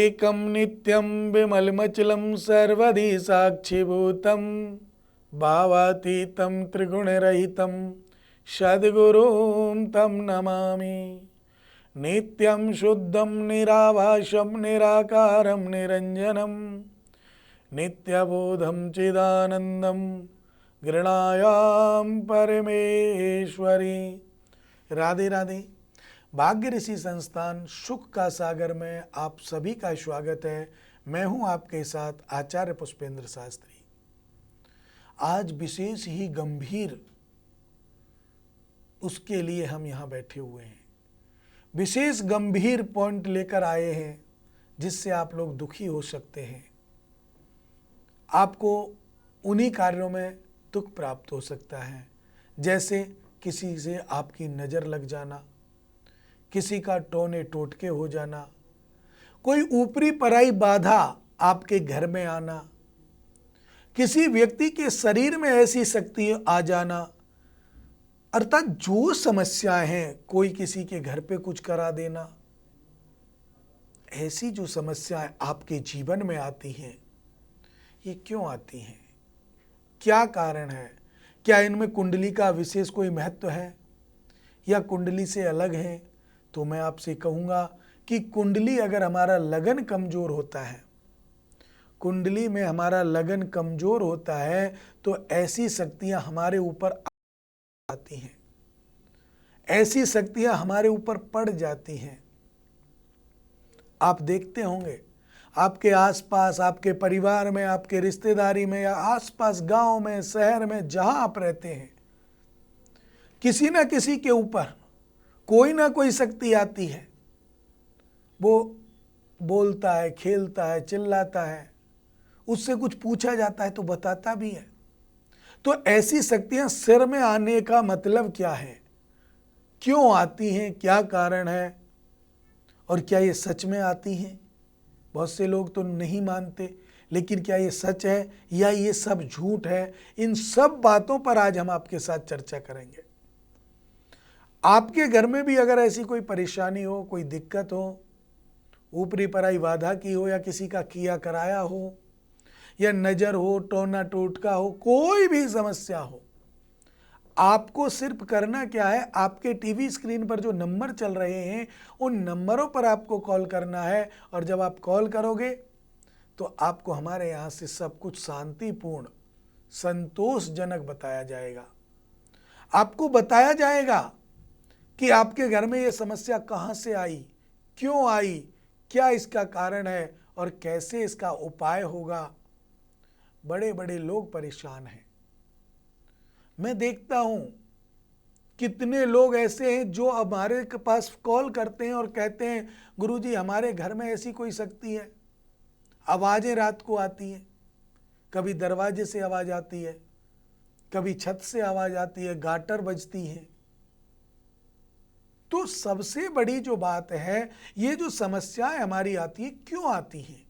एकं नित्यं विमलमचलं सर्वधि साक्षिभूतं भावातीतं त्रिगुणरहितं सद्गुरुं तं नमामि। नित्यं शुद्धं निराभासं निराकारं निरञ्जनं नित्यबोधं चिदानन्दं गृह्णायां परमेश्वरी। राधे राधे। भाग्य ऋषि संस्थान सुख का सागर में आप सभी का स्वागत है। मैं हूं आपके साथ आचार्य पुष्पेंद्र शास्त्री। आज विशेष ही गंभीर उसके लिए हम यहां बैठे हुए हैं। विशेष गंभीर पॉइंट लेकर आए हैं जिससे आप लोग दुखी हो सकते हैं। आपको उन्हीं कार्यों में दुख प्राप्त हो सकता है, जैसे किसी से आपकी नज़र लग जाना, किसी का टोने टोटके हो जाना, कोई ऊपरी पराई बाधा आपके घर में आना, किसी व्यक्ति के शरीर में ऐसी शक्ति आ जाना, अर्थात जो समस्याएं हैं, कोई किसी के घर पे कुछ करा देना, ऐसी जो समस्याएं आपके जीवन में आती हैं, ये क्यों आती हैं? क्या कारण है? क्या इनमें कुंडली का विशेष कोई महत्व है या कुंडली से अलग है? तो मैं आपसे कहूँगा कि कुंडली अगर हमारा लगन कमज़ोर होता है, कुंडली में हमारा लगन कमज़ोर होता है तो ऐसी शक्तियाँ हमारे ऊपर आती हैं, ऐसी शक्तियाँ हमारे ऊपर पड़ जाती हैं। आप देखते होंगे आपके आसपास, आपके परिवार में, आपके रिश्तेदारी में या आसपास गांव में, शहर में, जहां आप रहते हैं, किसी न किसी के ऊपर कोई ना कोई शक्ति आती है। वो बोलता है, खेलता है, चिल्लाता है, उससे कुछ पूछा जाता है तो बताता भी है। तो ऐसी शक्तियां सिर में आने का मतलब क्या है? क्यों आती हैं? क्या कारण है? और क्या ये सच में आती हैं? बहुत से लोग तो नहीं मानते, लेकिन क्या ये सच है या ये सब झूठ है? इन सब बातों पर आज हम आपके साथ चर्चा करेंगे। आपके घर में भी अगर ऐसी कोई परेशानी हो, कोई दिक्कत हो, ऊपरी पराई बाधा की हो या किसी का किया कराया हो या नज़र हो, टोना टोटका हो, कोई भी समस्या हो, आपको सिर्फ करना क्या है, आपके टीवी स्क्रीन पर जो नंबर चल रहे हैं उन नंबरों पर आपको कॉल करना है। और जब आप कॉल करोगे तो आपको हमारे यहाँ से सब कुछ शांतिपूर्ण, संतोषजनक बताया जाएगा। आपको बताया जाएगा कि आपके घर में ये समस्या कहाँ से आई, क्यों आई, क्या इसका कारण है और कैसे इसका उपाय होगा। बड़े बड़े लोग परेशान हैं। मैं देखता हूं कितने लोग ऐसे हैं जो हमारे पास कॉल करते हैं और कहते हैं, गुरुजी हमारे घर में ऐसी कोई शक्ति है, आवाज़ें रात को आती हैं, कभी दरवाजे से आवाज़ आती है, कभी छत से आवाज़ आती है, गाटर बजती है। तो सबसे बड़ी जो बात है, ये जो समस्याएं हमारी आती है, क्यों आती हैं?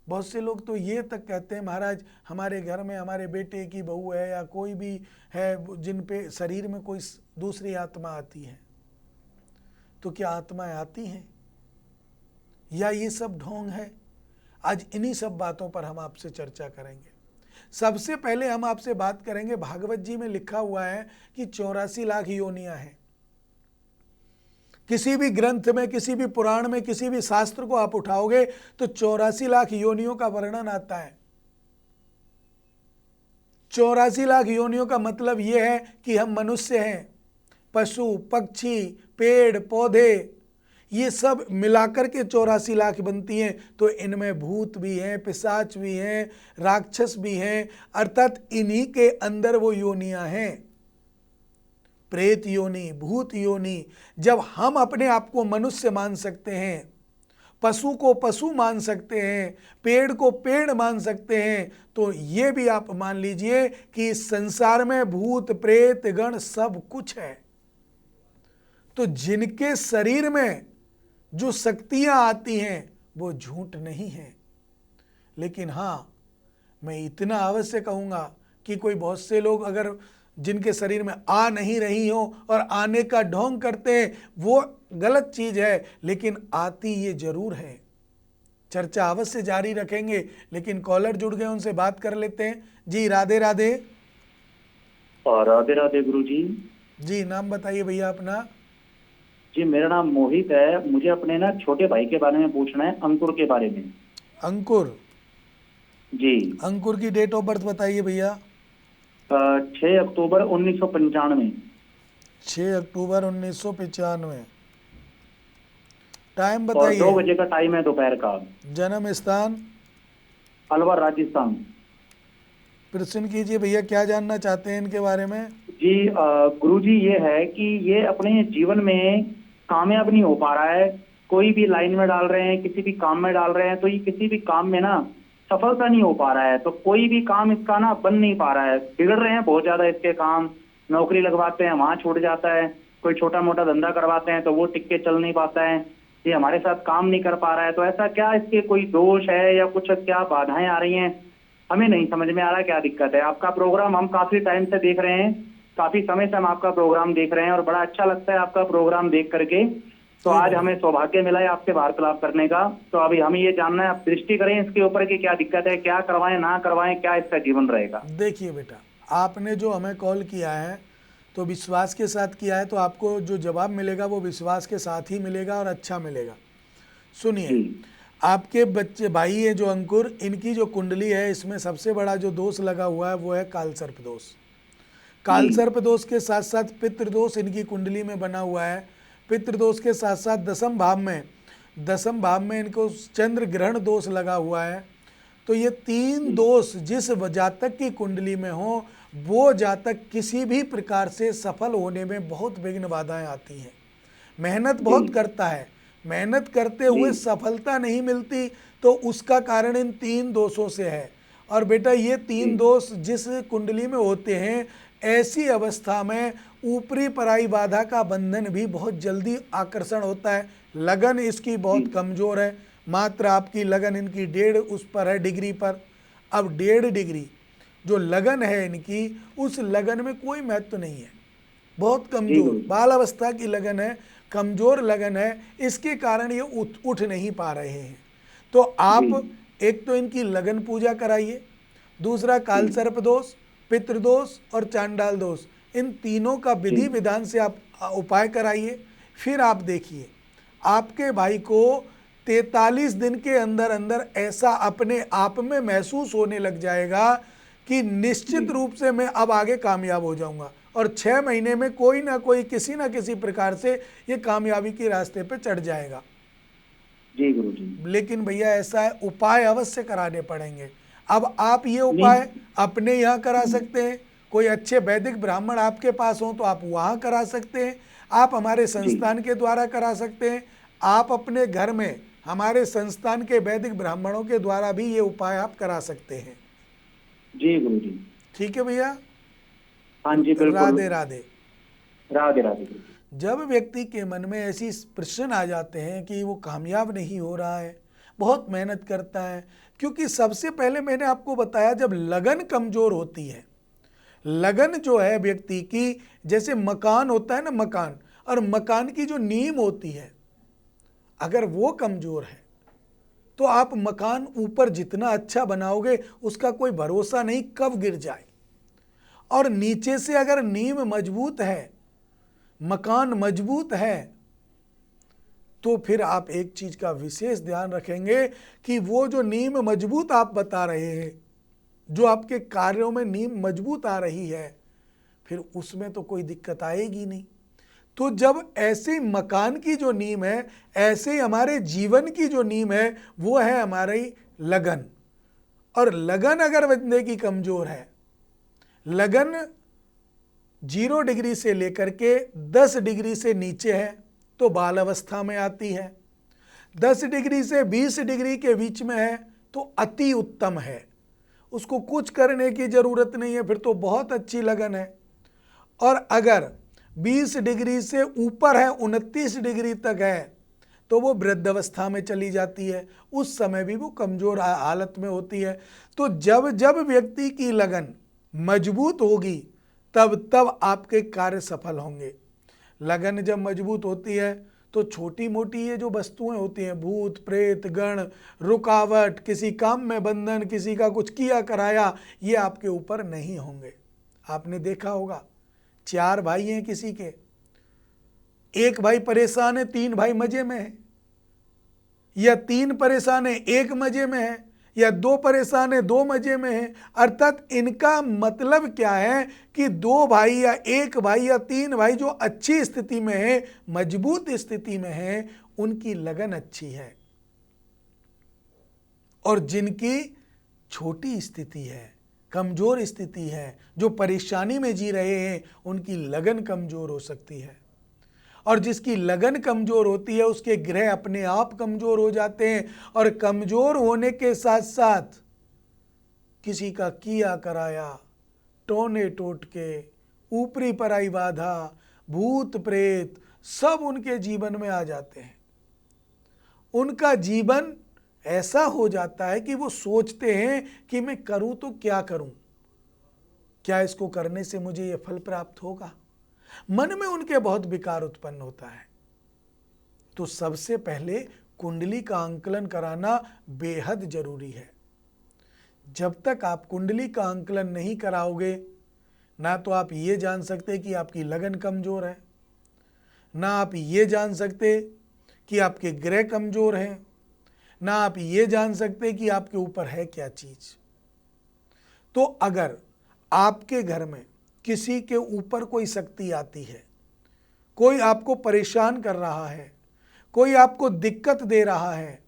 बहुत से लोग तो ये तक कहते हैं, महाराज हमारे घर में हमारे बेटे की बहू है या कोई भी है जिन पे शरीर में कोई दूसरी आत्मा आती है। तो क्या आत्माएं आती हैं या ये सब ढोंग है? आज इन्हीं सब बातों पर हम आपसे चर्चा करेंगे। सबसे पहले हम आपसे बात करेंगे, भागवत जी में लिखा हुआ है कि 84 लाख योनियां हैं। किसी भी ग्रंथ में, किसी भी पुराण में, किसी भी शास्त्र को आप उठाओगे तो 84 लाख योनियों का वर्णन आता है। 84 लाख योनियों का मतलब यह है कि हम मनुष्य हैं, पशु, पक्षी, पेड़ पौधे, ये सब मिलाकर के 84 लाख बनती हैं। तो इनमें भूत भी हैं, पिशाच भी हैं, राक्षस भी हैं, अर्थात इन्हीं के अंदर वो योनियां हैं। प्रेत योनि, भूत योनि। जब हम अपने आप को मनुष्य मान सकते हैं, पशु को पशु मान सकते हैं, पेड़ को पेड़ मान सकते हैं, तो ये भी आप मान लीजिए कि इस संसार में भूत प्रेत गण सब कुछ है। तो जिनके शरीर में जो शक्तियां आती हैं वो झूठ नहीं है। लेकिन हाँ, मैं इतना अवश्य कहूँगा कि कोई बहुत से लोग अगर जिनके शरीर में आ नहीं रही हो और आने का ढोंग करते हैं, वो गलत चीज है, लेकिन आती ये जरूर है। चर्चा अवश्य जारी रखेंगे, लेकिन कॉलर जुड़ गए, उनसे बात कर लेते हैं। जी राधे राधे। और राधे राधे गुरु जी। जी नाम बताइए भैया अपना। जी मेरा नाम मोहित है। मुझे अपने ना छोटे भाई के बारे में पूछना है, अंकुर के बारे में। अंकुर। जी। अंकुर की डेट ऑफ बर्थ बताइए भैया। 6 अक्टूबर 1995। 6 अक्टूबर 1995। टाइम और 2 बताइए। बजे का टाइम है दोपहर का। जन्म स्थान। अलवर राजस्थान। प्रश्न कीजिए भैया, क्या जानना चाहते हैं इनके बारे में। जी गुरु जी, ये है कि ये अपने जीवन में कामयाब नहीं हो पा रहा है। कोई भी लाइन में डाल रहे हैं, किसी भी काम में डाल रहे हैं, तो ये किसी भी काम में ना सफलता नहीं हो पा रहा है। तो कोई भी काम इसका ना बन नहीं पा रहा है, बिगड़ रहे हैं बहुत ज्यादा इसके काम। नौकरी लगवाते हैं, वहां छूट जाता है। कोई छोटा मोटा धंधा करवाते हैं तो वो टिक के चल नहीं पाता है। ये हमारे साथ काम नहीं कर पा रहा है। तो ऐसा क्या इसके कोई दोष है या कुछ क्या बाधाएं आ रही हैं, हमें नहीं समझ में आ रहा क्या दिक्कत है। आपका प्रोग्राम हम काफी टाइम से देख रहे हैं, काफी समय से हम आपका प्रोग्राम देख रहे हैं और बड़ा अच्छा लगता है आपका प्रोग्राम देख करके। तो आज हमें सौभाग्य मिला है आपसे वार्तालाप करने का। तो अभी हमें ये जानना है, आप दृष्टि करें इसके ऊपर कि क्या दिक्कत है, क्या करवाएं ना करवाएं, क्या इसका जीवन रहेगा। देखिए बेटा, आपने जो हमें कॉल किया है तो विश्वास के साथ किया है, तो आपको जो जवाब मिलेगा वो विश्वास के साथ ही मिलेगा और अच्छा मिलेगा। सुनिए, आपके बच्चे भाई है जो अंकुर, इनकी जो कुंडली है इसमें सबसे बड़ा जो दोष लगा हुआ है वो है कालसर्प दोष। कालसर्प दोष के साथ साथ पितृदोष इनकी कुंडली में बना हुआ है। पितृदोष के साथ साथ दसम भाव में इनको चंद्र ग्रहण दोष लगा हुआ है। तो ये 3 दोष जिस जातक की कुंडली में हो, वो जातक किसी भी प्रकार से सफल होने में बहुत विघ्न बाधाएं आती हैं। मेहनत बहुत करता है, मेहनत करते हुए सफलता नहीं मिलती, तो उसका कारण इन 3 दोषों से है। और बेटा ये 3 दोष जिस कुंडली में होते हैं, ऐसी अवस्था में ऊपरी पराई बाधा का बंधन भी बहुत जल्दी आकर्षण होता है। लगन इसकी बहुत कमजोर है, मात्र आपकी लगन इनकी 1.5 उस पर है डिग्री पर। अब 1.5 डिग्री जो लगन है इनकी, उस लगन में कोई महत्व नहीं है, बहुत कमजोर बाल अवस्था की लगन है, कमजोर लगन है। इसके कारण ये उठ नहीं पा रहे हैं। तो आप एक तो इनकी लगन पूजा कराइए, दूसरा कालसर्प दोष, पितृदोष और चांडाल दोष, इन तीनों का विधि विधान से आप उपाय कराइए। फिर आप देखिए आपके भाई को 43 दिन के अंदर अंदर ऐसा अपने आप में महसूस होने लग जाएगा कि निश्चित रूप से मैं अब आगे कामयाब हो जाऊंगा, और 6 महीने में कोई ना कोई किसी ना किसी प्रकार से ये कामयाबी के रास्ते पे चढ़ जाएगा। जी गुरु जी। लेकिन भैया ऐसा है, उपाय अवश्य कराने पड़ेंगे। अब आप ये उपाय अपने यहाँ करा सकते हैं, कोई अच्छे वैदिक ब्राह्मण आपके पास हो तो आप वहाँ करा सकते हैं, आप हमारे संस्थान के द्वारा करा सकते हैं, आप अपने घर में हमारे संस्थान के वैदिक ब्राह्मणों के द्वारा भी ये उपाय आप करा सकते हैं। जी गुरु जी। ठीक है भैया। हाँ जी बिल्कुल। राधे राधे। राधे राधे। जब व्यक्ति के मन में ऐसी प्रश्न आ जाते हैं कि वो कामयाब नहीं हो रहा है, बहुत मेहनत करता है, क्योंकि सबसे पहले मैंने आपको बताया जब लगन कमजोर होती है, लगन जो है व्यक्ति की, जैसे मकान होता है ना, मकान, और मकान की जो नींव होती है अगर वो कमजोर है तो आप मकान ऊपर जितना अच्छा बनाओगे उसका कोई भरोसा नहीं कब गिर जाए। और नीचे से अगर नींव मजबूत है, मकान मजबूत है, तो फिर आप एक चीज का विशेष ध्यान रखेंगे कि वो जो नींव मजबूत आप बता रहे हैं, जो आपके कार्यों में नींव मजबूत आ रही है, फिर उसमें तो कोई दिक्कत आएगी नहीं। तो जब ऐसे मकान की जो नींव है, ऐसे ही हमारे जीवन की जो नींव है वो है हमारी लगन। और लगन अगर बंदे की कमजोर है, लगन 0 डिग्री से लेकर के 10 डिग्री से नीचे है तो बाल अवस्था में आती है, 10 डिग्री से 20 डिग्री के बीच में है तो अति उत्तम है, उसको कुछ करने की जरूरत नहीं है, फिर तो बहुत अच्छी लगन है। और अगर 20 डिग्री से ऊपर है, 29 डिग्री तक है, तो वो वृद्ध अवस्था में चली जाती है, उस समय भी वो कमजोर हालत में होती है। तो जब जब व्यक्ति की लगन मजबूत होगी, तब आपके कार्य सफल होंगे। लगन जब मजबूत होती है तो छोटी मोटी ये जो वस्तुएं होती हैं, भूत प्रेत गण, रुकावट, किसी काम में बंधन, किसी का कुछ किया कराया, ये आपके ऊपर नहीं होंगे। आपने देखा होगा 4 भाई हैं किसी के, एक भाई परेशान है, 3 भाई मजे में है, या 3 परेशान है, 1 मजे में है, या 2 परेशान है, 2 मजे में है। अर्थात इनका मतलब क्या है कि 2 भाई या 1 भाई या 3 भाई जो अच्छी स्थिति में है, मजबूत स्थिति में है, उनकी लगन अच्छी है। और जिनकी छोटी स्थिति है, कमजोर स्थिति है, जो परेशानी में जी रहे हैं, उनकी लगन कमजोर हो सकती है। और जिसकी लगन कमजोर होती है उसके ग्रह अपने आप कमजोर हो जाते हैं, और कमजोर होने के साथ साथ किसी का किया कराया, टोने टोटके, ऊपरी पराई बाधा, भूत प्रेत सब उनके जीवन में आ जाते हैं। उनका जीवन ऐसा हो जाता है कि वो सोचते हैं कि मैं करूं तो क्या करूं, क्या इसको करने से मुझे ये फल प्राप्त होगा। मन में उनके बहुत विकार उत्पन्न होता है। तो सबसे पहले कुंडली का आंकलन कराना बेहद जरूरी है। जब तक आप कुंडली का आंकलन नहीं कराओगे, ना तो आप ये जान सकते कि आपकी लगन कमजोर है, ना आप ये जान सकते कि आपके ग्रह कमजोर हैं, ना आप ये जान सकते कि आपके ऊपर है क्या चीज। तो अगर आपके घर में किसी के ऊपर कोई शक्ति आती है, कोई आपको परेशान कर रहा है, कोई आपको दिक्कत दे रहा है,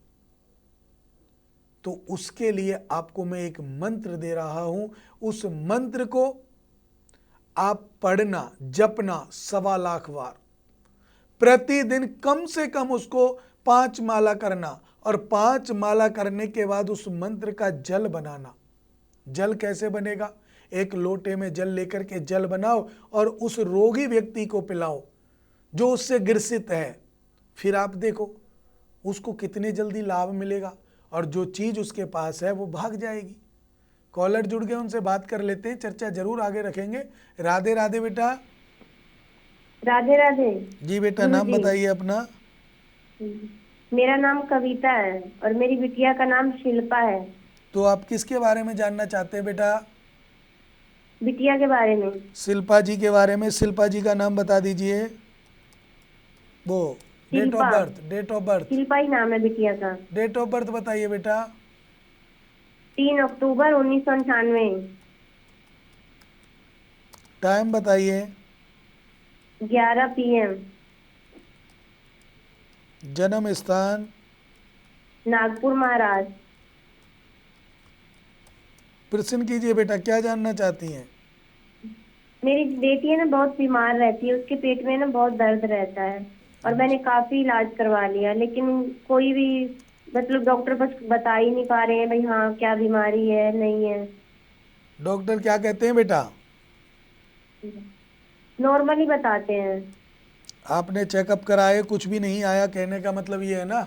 तो उसके लिए आपको मैं एक मंत्र दे रहा हूं। उस मंत्र को आप पढ़ना, जपना 1.25 लाख बार प्रतिदिन, कम से कम उसको 5 माला करना, और 5 माला करने के बाद उस मंत्र का जल बनाना। जल कैसे बनेगा? एक लोटे में जल लेकर के जल बनाओ और उस रोगी व्यक्ति को पिलाओ जो उससे ग्रसित है। फिर आप देखो उसको कितने जल्दी लाभ मिलेगा, और जो चीज उसके पास है वो भाग जाएगी। कॉलर जुड़ गए, उनसे बात कर लेते हैं, चर्चा जरूर आगे रखेंगे। राधे राधे बेटा। राधे राधे। जी बेटा, नाम बताइए अपना। मेरा नाम कविता है और मेरी बिटिया का नाम शिल्पा है। तो आप किसके बारे में जानना चाहते हैं बेटा? बिटिया के बारे में। शिल्पा जी के बारे में। शिल्पा जी का नाम बता दीजिए, वो date of birth. Date of birth. Shilpa ही नाम है बिटिया का। डेट ऑफ बर्थ बताइए बेटा। 3 अक्टूबर 1998। टाइम बताइए। 11 PM। जन्म स्थान? नागपुर महाराष्ट्र। प्रश्न कीजिए बेटा, क्या जानना चाहती हैं? मेरी बेटी है ना, बहुत बीमार रहती है, उसके पेट में ना बहुत दर्द रहता है, और मैंने काफी इलाज करवा लिया, लेकिन कोई भी मतलब डॉक्टर बस बता ही नहीं पा रहे हैं भाई हाँ क्या बीमारी है नहीं है। डॉक्टर क्या कहते हैं बेटा? नॉर्मली बताते हैं। आपने चेकअप कराए, कुछ भी नहीं आया, कहने का मतलब ये है ना?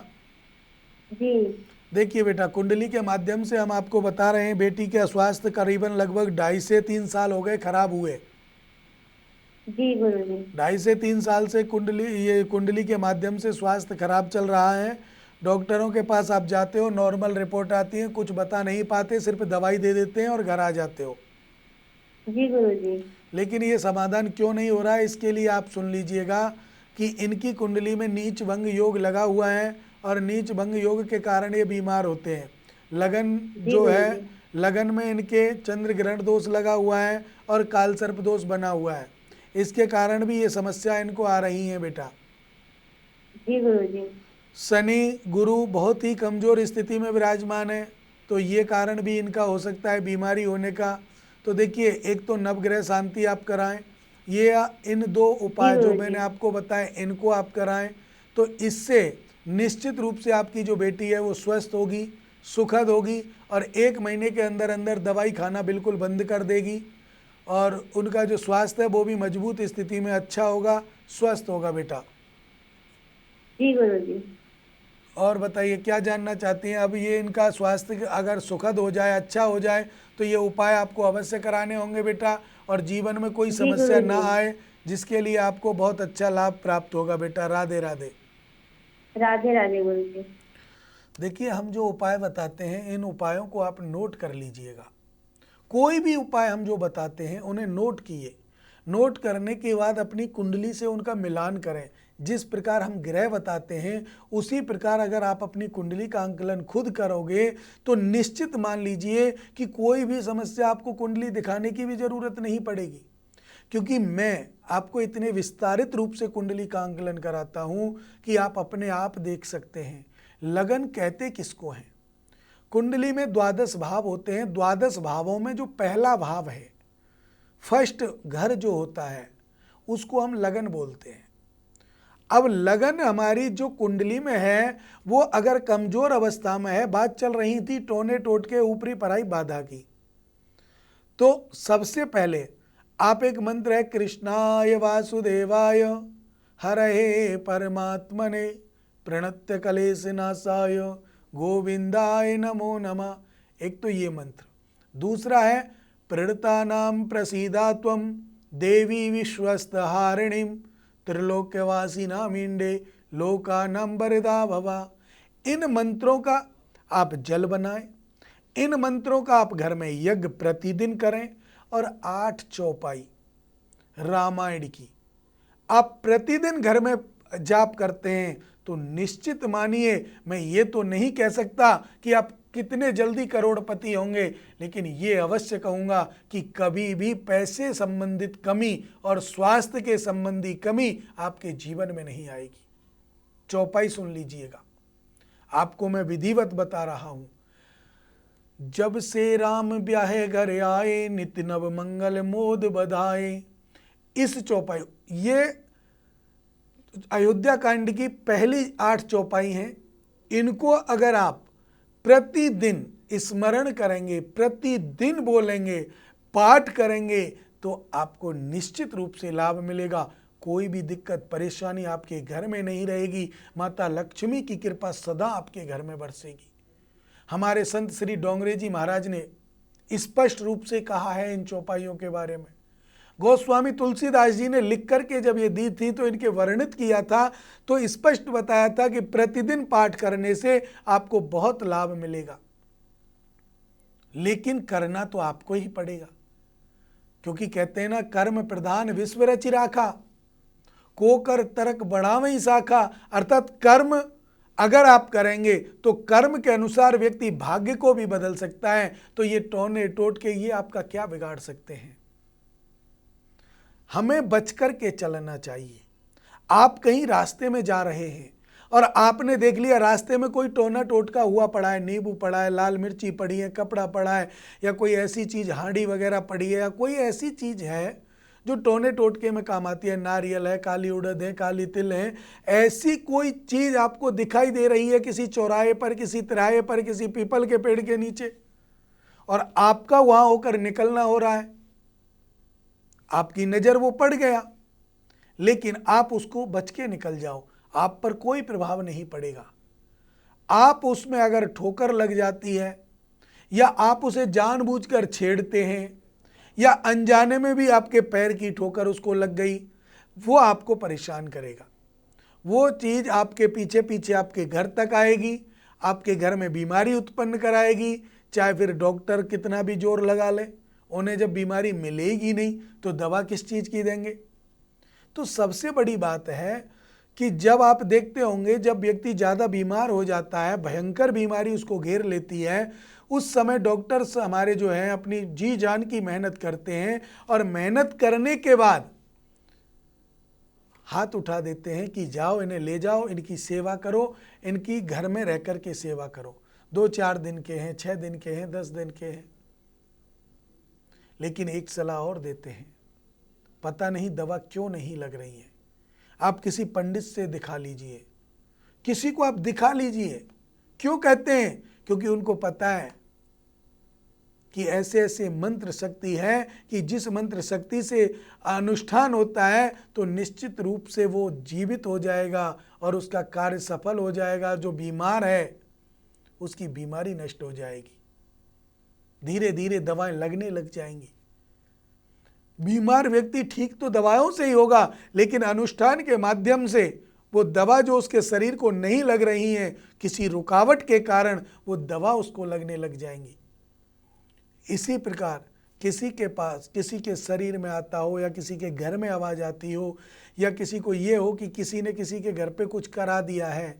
जी। देखिए बेटा, कुंडली के माध्यम से हम आपको बता रहे हैं बेटी का स्वास्थ्य करीबन लगभग 2.5 से 3 साल हो गए खराब हुए। जी गुरुजी। 2.5 से 3 साल से कुंडली के माध्यम से स्वास्थ्य खराब चल रहा है। डॉक्टरों के पास आप जाते हो, नॉर्मल रिपोर्ट आती है, कुछ बता नहीं पाते, सिर्फ दवाई दे देते हैं और घर आ जाते हो। जी गुरुजी। लेकिन ये समाधान क्यों नहीं हो रहा है, इसके लिए आप सुन लीजिएगा कि इनकी कुंडली में नीच भंग योग लगा हुआ है, और नीच भंग योग के कारण ये बीमार होते हैं। लगन जो है, लगन में इनके चंद्र ग्रहण दोष लगा हुआ है और काल सर्प दोष बना हुआ है। इसके कारण भी ये समस्या इनको आ रही है बेटा। जी गुरुजी। शनि गुरु बहुत ही कमजोर स्थिति में विराजमान है, तो ये कारण भी इनका हो सकता है बीमारी होने का। तो देखिए, एक तो नवग्रह शांति आप कराएं, ये इन 2 उपाय जो मैंने आपको बताए इनको आप कराएं, तो इससे निश्चित रूप से आपकी जो बेटी है वो स्वस्थ होगी, सुखद होगी, और 1 महीने के अंदर अंदर दवाई खाना बिल्कुल बंद कर देगी, और उनका जो स्वास्थ्य है वो भी मजबूत स्थिति में अच्छा होगा, स्वस्थ होगा बेटा। जी गुरुजी। और बताइए क्या जानना चाहती हैं? अब ये इनका स्वास्थ्य अगर सुखद हो जाए, अच्छा हो जाए, तो ये उपाय आपको अवश्य कराने होंगे बेटा, और जीवन में कोई जी समस्या गुरु ना जी। आए, जिसके लिए आपको बहुत अच्छा लाभ प्राप्त होगा बेटा। राधे राधे। राधे राधे गुरु जी। देखिए, हम जो उपाय बताते हैं, इन उपायों को आप नोट कर लीजिएगा। कोई भी उपाय हम जो बताते हैं उन्हें नोट किए। नोट करने के बाद अपनी कुंडली से उनका मिलान करें। जिस प्रकार हम ग्रह बताते हैं उसी प्रकार अगर आप अपनी कुंडली का आंकलन खुद करोगे तो निश्चित मान लीजिए कि कोई भी समस्या आपको कुंडली दिखाने की भी जरूरत नहीं पड़ेगी, क्योंकि मैं आपको इतने विस्तारित रूप से कुंडली का आंकलन कराता हूं कि आप अपने आप देख सकते हैं। लगन कहते किसको हैं? कुंडली में 12 भाव होते हैं। 12 भावों में जो पहला भाव है, फर्स्ट घर जो होता है, उसको हम लगन बोलते हैं। अब लगन हमारी जो कुंडली में है वो अगर कमजोर अवस्था में है, बात चल रही थी टोने टोटके ऊपरी पराई बाधा की, तो सबसे पहले आप एक मंत्र है कृष्णाय वासुदेवाय हरहे परमात्मने प्रणत्य कलेश नाशाय गोविंदाय नमो नमः। एक तो ये मंत्र। दूसरा है प्रणतानां प्रसीदा त्वं देवी विश्वस्तहारिणीं त्रिलोक्यवासिनामींडे लोकानां वरदा भवा। इन मंत्रों का आप जल बनाएं, इन मंत्रों का आप घर में यज्ञ प्रतिदिन करें, और 8 चौपाई रामायण की आप प्रतिदिन घर में जाप करते हैं तो निश्चित मानिए, मैं ये तो नहीं कह सकता कि आप कितने जल्दी करोड़पति होंगे, लेकिन ये अवश्य कहूँगा कि कभी भी पैसे संबंधित कमी और स्वास्थ्य के संबंधी कमी आपके जीवन में नहीं आएगी। चौपाई सुन लीजिएगा, आपको मैं विधिवत बता रहा हूँ। जब से राम ब्याहे घर आए, नित नव मंगल मोद बधाए। इस चौपाई, ये अयोध्या कांड की पहली 8 चौपाई हैं। इनको अगर आप प्रतिदिन स्मरण करेंगे, प्रतिदिन बोलेंगे, पाठ करेंगे, तो आपको निश्चित रूप से लाभ मिलेगा। कोई भी दिक्कत परेशानी आपके घर में नहीं रहेगी। माता लक्ष्मी की कृपा सदा आपके घर में बरसेगी। हमारे संत श्री डोंगरे जी महाराज ने स्पष्ट रूप से कहा है इन चौपाइयों के बारे में। गोस्वामी तुलसीदास जी ने लिख करके जब ये दी थी तो इनके वर्णित किया था, तो स्पष्ट बताया था कि प्रतिदिन पाठ करने से आपको बहुत लाभ मिलेगा, लेकिन करना तो आपको ही पड़ेगा, क्योंकि कहते हैं ना, कर्म प्रधान विश्व रचि राखा, को कर तरक बढ़ावई शाखा। अर्थात कर्म अगर आप करेंगे तो कर्म के अनुसार व्यक्ति भाग्य को भी बदल सकता है। तो ये टोने टोटके ये आपका क्या बिगाड़ सकते हैं? हमें बचकर के चलना चाहिए। आप कहीं रास्ते में जा रहे हैं और आपने देख लिया रास्ते में कोई टोना टोटका हुआ पड़ा है, नींबू पड़ा है, लाल मिर्ची पड़ी है, कपड़ा पड़ा है, या कोई ऐसी चीज़ हांडी वगैरह पड़ी है, या कोई ऐसी चीज़ है जो टोने टोटके में काम आती है, नारियल है, काली उड़द है, काली तिल है, ऐसी कोई चीज़ आपको दिखाई दे रही है किसी चौराहे पर, किसी तिराहे पर, किसी पीपल के पेड़ के नीचे, और आपका वहाँ होकर निकलना हो रहा है, आपकी नज़र वो पड़ गया, लेकिन आप उसको बच के निकल जाओ, आप पर कोई प्रभाव नहीं पड़ेगा। आप उसमें अगर ठोकर लग जाती है, या आप उसे जानबूझकर छेड़ते हैं, या अनजाने में भी आपके पैर की ठोकर उसको लग गई, वो आपको परेशान करेगा। वो चीज़ आपके पीछे पीछे आपके घर तक आएगी, आपके घर में बीमारी उत्पन्न कराएगी। चाहे फिर डॉक्टर कितना भी जोर लगा ले, उन्हें जब बीमारी मिलेगी नहीं तो दवा किस चीज़ की देंगे? तो सबसे बड़ी बात है कि जब आप देखते होंगे, जब व्यक्ति ज़्यादा बीमार हो जाता है, भयंकर बीमारी उसको घेर लेती है, उस समय डॉक्टर्स हमारे जो हैं अपनी जी जान की मेहनत करते हैं, और मेहनत करने के बाद हाथ उठा देते हैं कि जाओ इन्हें ले जाओ, इनकी सेवा करो, इनकी घर में रह कर के सेवा करो। 2-4 दिन के हैं, 6 दिन के हैं, 10 दिन के हैं, लेकिन एक सलाह और देते हैं, पता नहीं दवा क्यों नहीं लग रही है, आप किसी पंडित से दिखा लीजिए, किसी को आप दिखा लीजिए। क्यों कहते हैं? क्योंकि उनको पता है कि ऐसे ऐसे मंत्र शक्ति है कि जिस मंत्र शक्ति से अनुष्ठान होता है तो निश्चित रूप से वो जीवित हो जाएगा और उसका कार्य सफल हो जाएगा। जो बीमार है उसकी बीमारी नष्ट हो जाएगी, धीरे धीरे दवाएं लगने लग जाएंगी। बीमार व्यक्ति ठीक तो दवाओं से ही होगा, लेकिन अनुष्ठान के माध्यम से वो दवा जो उसके शरीर को नहीं लग रही है, किसी रुकावट के कारण वो दवा उसको लगने लग जाएंगी। इसी प्रकार किसी के पास, किसी के शरीर में आता हो या किसी के घर में आवाज आती हो या किसी को ये हो कि किसी ने किसी के घर पे कुछ करा दिया है,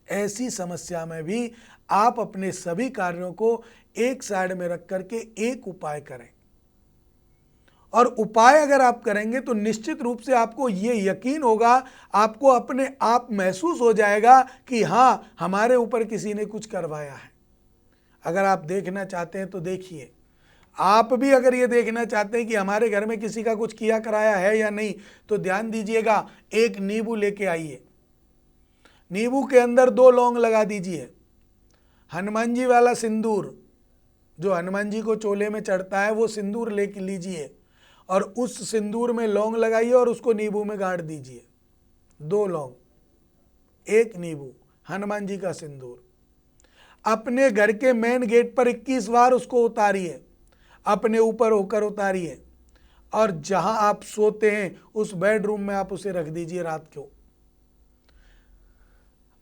ऐसी समस्या में भी आप अपने सभी कार्यों को एक साइड में रख करके एक उपाय करें। और उपाय अगर आप करेंगे तो निश्चित रूप से आपको ये यकीन होगा, आपको अपने आप महसूस हो जाएगा कि हाँ, हमारे ऊपर किसी ने कुछ करवाया है। अगर आप देखना चाहते हैं तो देखिए, आप भी अगर ये देखना चाहते हैं कि हमारे घर में किसी का कुछ किया कराया है या नहीं, तो ध्यान दीजिएगा, एक नींबू लेके आइए, नींबू के अंदर 2 लौंग लगा दीजिए, हनुमान जी वाला सिंदूर जो हनुमान जी को चोले में चढ़ता है वो सिंदूर लेके लीजिए और उस सिंदूर में लौंग लगाइए और उसको नींबू में गाड़ दीजिए। 2 लौंग, 1 नींबू, हनुमान जी का सिंदूर। अपने घर के मेन गेट पर 21 बार उसको उतारिए, अपने ऊपर होकर उतारिए और जहां आप सोते हैं उस बेडरूम में आप उसे रख दीजिए रात को।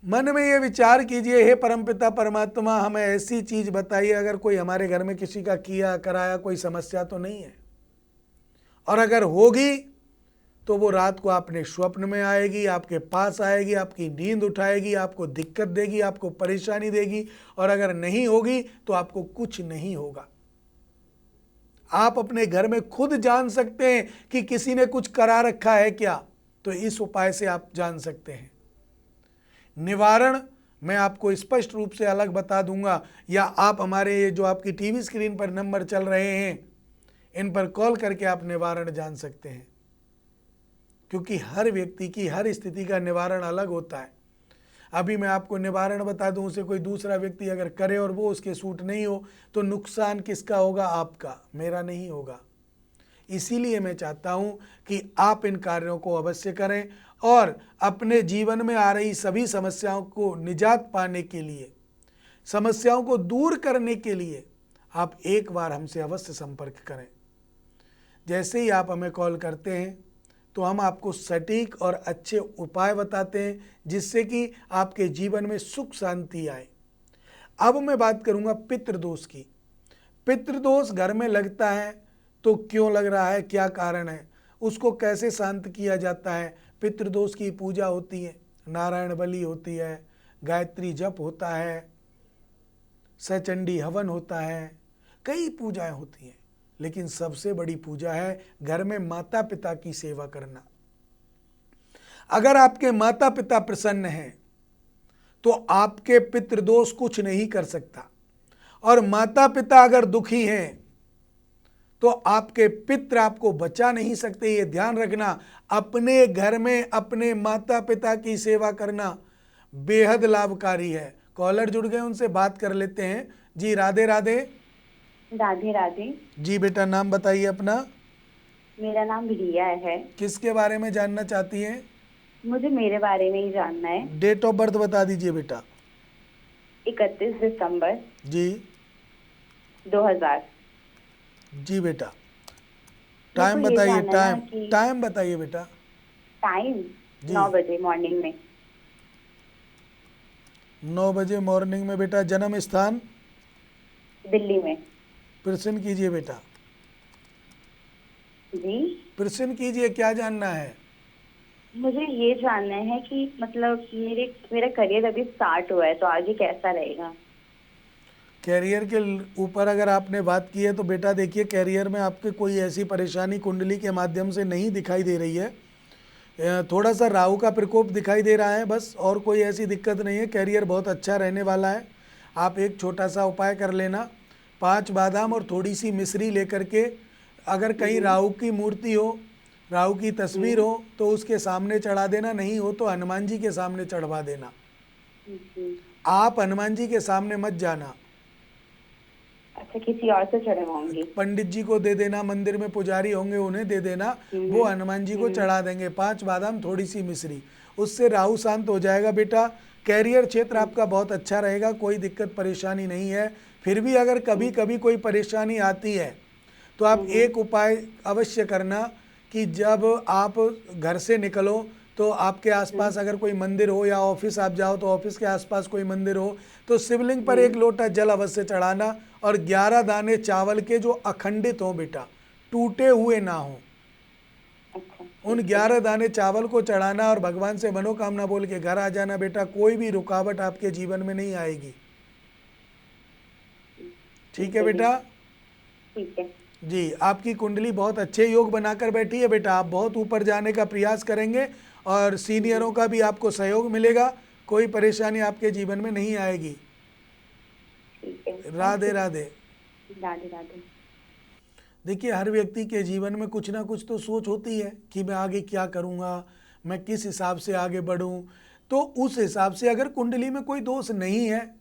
मन में ये विचार कीजिए, हे परमपिता परमात्मा, हमें ऐसी चीज बताइए अगर कोई हमारे घर में किसी का किया कराया कोई समस्या तो नहीं है, और अगर होगी तो वो रात को अपने स्वप्न में आएगी, आपके पास आएगी, आपकी नींद उठाएगी, आपको दिक्कत देगी, आपको परेशानी देगी, और अगर नहीं होगी तो आपको कुछ नहीं होगा। आप अपने घर में खुद जान सकते हैं कि किसी ने कुछ करा रखा है क्या, तो इस उपाय से आप जान सकते हैं। निवारण मैं आपको स्पष्ट रूप से अलग बता दूंगा, या आप हमारे ये जो आपकी टीवी स्क्रीन पर नंबर चल रहे हैं इन पर कॉल करके आप निवारण जान सकते हैं, क्योंकि हर व्यक्ति की हर स्थिति का निवारण अलग होता है। अभी मैं आपको निवारण बता दूं, उसे कोई दूसरा व्यक्ति अगर करे और वो उसके सूट नहीं हो तो नुकसान किसका होगा? आपका, मेरा नहीं होगा। इसीलिए मैं चाहता हूं कि आप इन कार्यों को अवश्य करें और अपने जीवन में आ रही सभी समस्याओं को निजात पाने के लिए, समस्याओं को दूर करने के लिए आप एक बार हमसे अवश्य संपर्क करें। जैसे ही आप हमें कॉल करते हैं तो हम आपको सटीक और अच्छे उपाय बताते हैं जिससे कि आपके जीवन में सुख शांति आए। अब मैं बात करूंगा पितृदोष की। पितृदोष घर में लगता है तो क्यों लग रहा है, क्या कारण है, उसको कैसे शांत किया जाता है। पितृदोष की पूजा होती है, नारायण बलि होती है, गायत्री जप होता है, सचंडी हवन होता है, कई पूजाएं होती हैं, लेकिन सबसे बड़ी पूजा है घर में माता पिता की सेवा करना। अगर आपके माता पिता प्रसन्न हैं तो आपके पितृदोष कुछ नहीं कर सकता, और माता पिता अगर दुखी हैं तो आपके पितृ आपको बचा नहीं सकते। ये ध्यान रखना, अपने घर में अपने माता पिता की सेवा करना बेहद लाभकारी है। कॉलर जुड़ गए, उनसे बात कर लेते हैं। जी राधे राधे। राधे राधे। जी बेटा, नाम बताइए अपना। मेरा नाम रिया है। किसके बारे में जानना चाहती हैं? मुझे मेरे बारे में ही जानना है। डेट ऑफ बर्थ बता दीजिए बेटा। 31 दिसंबर जी 2000। जी बेटा, टाइम बताइए, टाइम बताइए बेटा। टाइम 9 बजे मॉर्निंग में। 9 बजे मॉर्निंग में बेटा। जन्म स्थान? दिल्ली में। प्रश्न कीजिए बेटा। जी प्रश्न कीजिए, क्या जानना है? मुझे ये जानना है कि मतलब मेरा करियर अभी स्टार्ट हुआ है तो आगे कैसा रहेगा। कैरियर के ऊपर अगर आपने बात की है तो बेटा देखिए, कैरियर में आपके कोई ऐसी परेशानी कुंडली के माध्यम से नहीं दिखाई दे रही है। थोड़ा सा राहु का प्रकोप दिखाई दे रहा है बस, और कोई ऐसी दिक्कत नहीं है। कैरियर बहुत अच्छा रहने वाला है। आप एक छोटा सा उपाय कर लेना, 5 बादाम और थोड़ी सी मिश्री लेकर के, अगर कहीं राहु की मूर्ति हो, राहु की तस्वीर हो तो उसके सामने चढ़ा देना, नहीं हो तो हनुमान जी के सामने चढ़वा देना। आप हनुमान जी के सामने मत जाना। अच्छा, किसी और से चढ़वाऊंगी। पंडित जी को दे देना, मंदिर में पुजारी होंगे उन्हें दे देना, वो हनुमान जी को चढ़ा देंगे। 5 बादाम, थोड़ी सी मिश्री, उससे राहु शांत हो जाएगा बेटा। कैरियर क्षेत्र आपका बहुत अच्छा रहेगा, कोई दिक्कत परेशानी नहीं है। फिर भी अगर कभी कभी कोई परेशानी आती है तो आप एक उपाय अवश्य करना कि जब आप घर से निकलो तो आपके आसपास अगर कोई मंदिर हो या ऑफिस आप जाओ तो ऑफिस के आसपास कोई मंदिर हो तो शिवलिंग पर 1 लोटा जल अवश्य चढ़ाना, और 11 दाने चावल के जो अखंडित हों बेटा, टूटे हुए ना हो, अच्छा, उन 11 दाने चावल को चढ़ाना और भगवान से मनोकामना बोल के घर आ जाना बेटा। कोई भी रुकावट आपके जीवन में नहीं आएगी। ठीक है बेटा? ठीक है जी, आपकी कुंडली बहुत अच्छे योग बनाकर बैठी है बेटा। आप बहुत ऊपर जाने का प्रयास करेंगे और सीनियरों का भी आपको सहयोग मिलेगा, कोई परेशानी आपके जीवन में नहीं आएगी। ठीक है। राधे राधे। राधे राधे। देखिए, हर व्यक्ति के जीवन में कुछ ना कुछ तो सोच होती है कि मैं आगे क्या करूँगा, मैं किस हिसाब से आगे बढ़ूँ। तो उस हिसाब से अगर कुंडली में कोई दोष नहीं है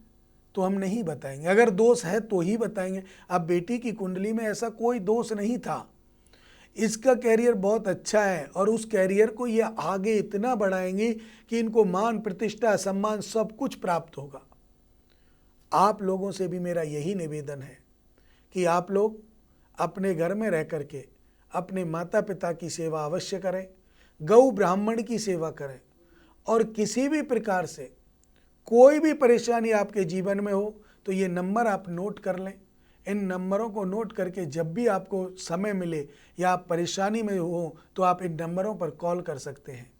तो हम नहीं बताएंगे, अगर दोष है तो ही बताएंगे। अब बेटी की कुंडली में ऐसा कोई दोष नहीं था, इसका कैरियर बहुत अच्छा है और उस कैरियर को ये आगे इतना बढ़ाएंगे कि इनको मान प्रतिष्ठा सम्मान सब कुछ प्राप्त होगा। आप लोगों से भी मेरा यही निवेदन है कि आप लोग अपने घर में रह करके अपने माता पिता की सेवा अवश्य करें, गौ ब्राह्मण की सेवा करें, और किसी भी प्रकार से कोई भी परेशानी आपके जीवन में हो तो ये नंबर आप नोट कर लें। इन नंबरों को नोट करके जब भी आपको समय मिले या आप परेशानी में हो तो आप इन नंबरों पर कॉल कर सकते हैं,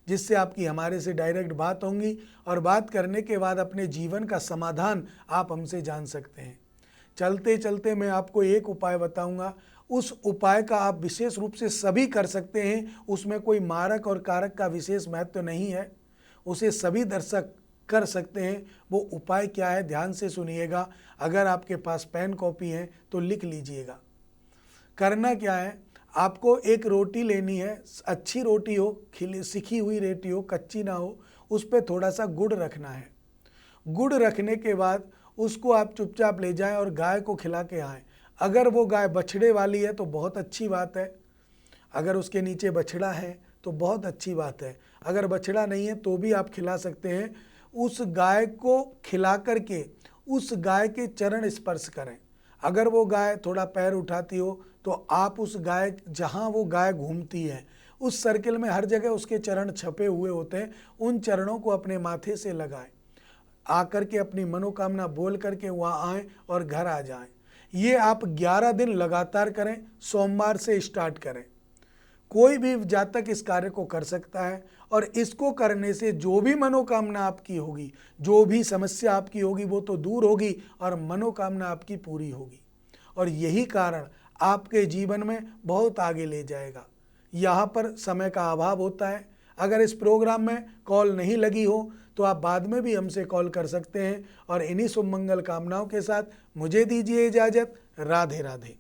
जिससे आपकी हमारे से डायरेक्ट बात होगी और बात करने के बाद अपने जीवन का समाधान आप हमसे जान सकते हैं। चलते चलते मैं आपको एक उपाय बताऊंगा, उस उपाय का आप विशेष रूप से सभी कर सकते हैं, उसमें कोई मारक और कारक का विशेष महत्व नहीं है, उसे सभी दर्शक कर सकते हैं। वो उपाय क्या है ध्यान से सुनिएगा, अगर आपके पास पेन कॉपी है तो लिख लीजिएगा। करना क्या है, आपको एक रोटी लेनी है, अच्छी रोटी हो, खिली सिकी हुई रोटी हो, कच्ची ना हो, उस पर थोड़ा सा गुड़ रखना है। गुड़ रखने के बाद उसको आप चुपचाप ले जाएं और गाय को खिला के आएँ। अगर वो गाय बछड़े वाली है तो बहुत अच्छी बात है, अगर उसके नीचे बछड़ा है तो बहुत अच्छी बात है, अगर बछड़ा नहीं है तो भी आप खिला सकते हैं। उस गाय को खिला करके उस गाय के चरण स्पर्श करें। अगर वो गाय थोड़ा पैर उठाती हो तो आप उस गाय, जहाँ वो गाय घूमती है उस सर्किल में हर जगह उसके चरण छपे हुए होते हैं, उन चरणों को अपने माथे से लगाएं। आकर के अपनी मनोकामना बोल करके वहाँ आएँ और घर आ जाएं। ये आप 11 दिन लगातार करें, सोमवार से स्टार्ट करें। कोई भी जातक इस कार्य को कर सकता है और इसको करने से जो भी मनोकामना आपकी होगी, जो भी समस्या आपकी होगी वो तो दूर होगी और मनोकामना आपकी पूरी होगी, और यही कारण आपके जीवन में बहुत आगे ले जाएगा। यहाँ पर समय का अभाव होता है, अगर इस प्रोग्राम में कॉल नहीं लगी हो तो आप बाद में भी हमसे कॉल कर सकते हैं। और इन्हीं शुभ मंगल कामनाओं के साथ मुझे दीजिए इजाज़त। राधे राधे।